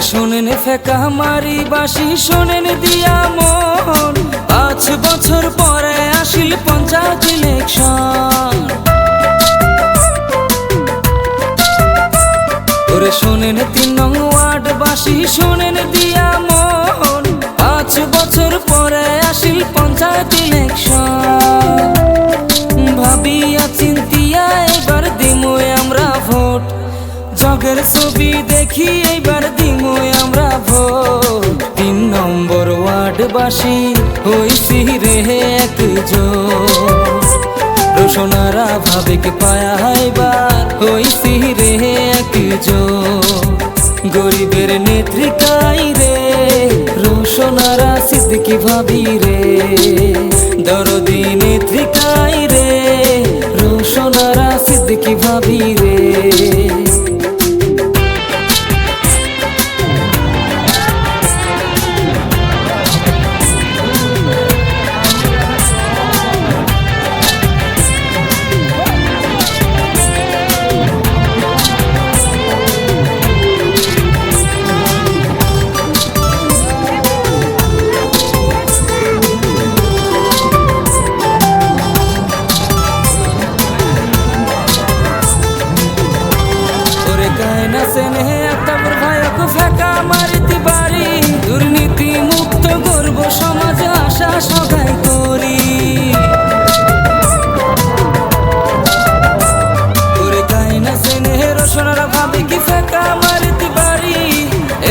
শোনেন ফেকা মারি বাসি শোনেন দিয়া মন 5 বছর পরে আসিল পঞ্চায়েত ইলেকশন। ওরে শোনেন 3 নং ওয়ার্ড বাসি শোনেন দিয়া মন 5 বছর পরে আসিল পঞ্চায়েত ইলেকশন। ভাবিয়া চিন্তিয়া এবার দিমু আমরা ভোট, জগের ছবি দেখি এইবার দিমু আমরা ভোট। 3 নম্বর ওয়ার্ড বাসী হইছি রে একজোট, রোশনারা ভাবিক পায়া এবার হইছি রে একজোট। গরিবের নেত্রী কাই রে রোশনারা সিদ্দিকী ভাবি রে, দরদি নেত্রী কাই রে রোশনারা সিদ্দিকী ভাবি রে। দুর্নীতি মুক্ত গর্ব সমাজ আশা সবাই করি, ওরে গায়না সেনে রোশনারা ভাবি কি ফেকা মারিতে পারি।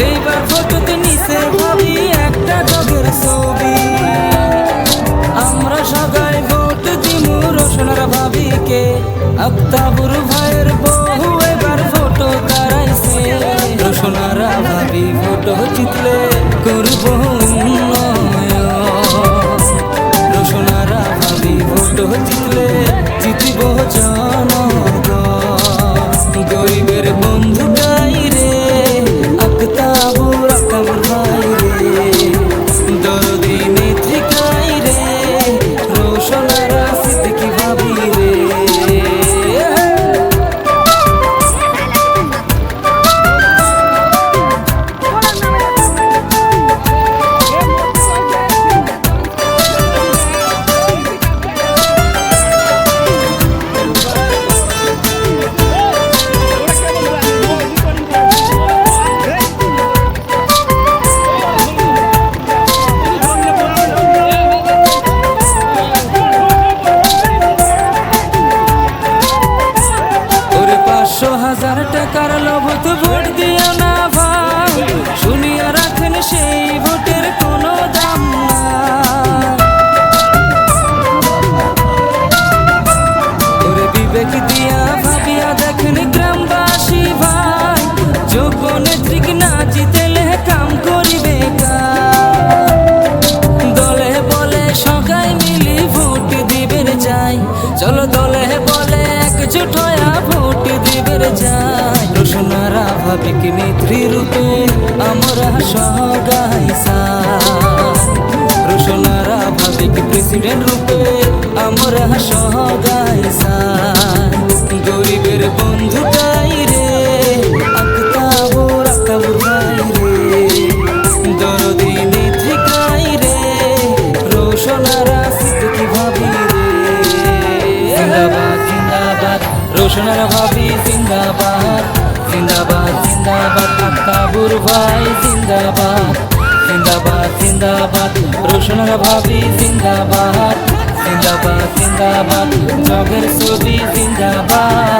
এইবার ফটোতে নিচে ভাবি একটা জগের ছবি, আমরা সবাই ভোট দিমু রোশনারা ভাবিকে। আক্তাবুর ভাইয়ের বহু এবার ফটো দাঁড়াইছে, রোশনারা ভাবি ফটো জিতলে করব উন্নয়ন। রোশনারা ভাবি ফটো জিতলে জিতব জনগণ। গরিবের বন্ধু গাই রে আক্তাবুর ভাই রে, দরদি নেত্রী গাই রে রোশনারা সিদ্দিকী ভাবি রে। হাজার টাকার লোভত ভোট দিও না ভাই, শুনিয়া রাখেন সেই ভোটের কোনো দাম না। ওরে বিবেক দিয়া ভাবিয়া দেখেন গ্রামবাসী ভাই, যোগ্য নেত্রীকে না জিতেলে কাম করিবে দলে বলে সবাই মিলি ভোট দিবের যাই, চলো দলে বলে একজোট হইয়া ভোট দিবের যাই। রোশনারা ভাবিক নেত্রী রূপে আমরা সগাই চাই, রোশনারা ভাবিক প্রেসিডেন্ট রূপে আমরা সগাই চাই। গরিবের বন্ধু গাই রে আক্তাবুর ভাই রে, দরদি নেত্রী গাই রে রোশনারা সিদ্দিকী ভাবি রে। জিন্দাবাদ জিন্দাবাদ রোশনারা ভাবি জিন্দাবাদ, জিন্দাবাদ জিন্দাবাদ আক্তাবুর ভাই জিন্দাবাদ, জিন্দাবাদ জিন্দাবাদ রোশনারা ভাবি জিন্দাবাদ, জিন্দাবাদ জিন্দাবাদ জগের ছবি জিন্দাবাদ।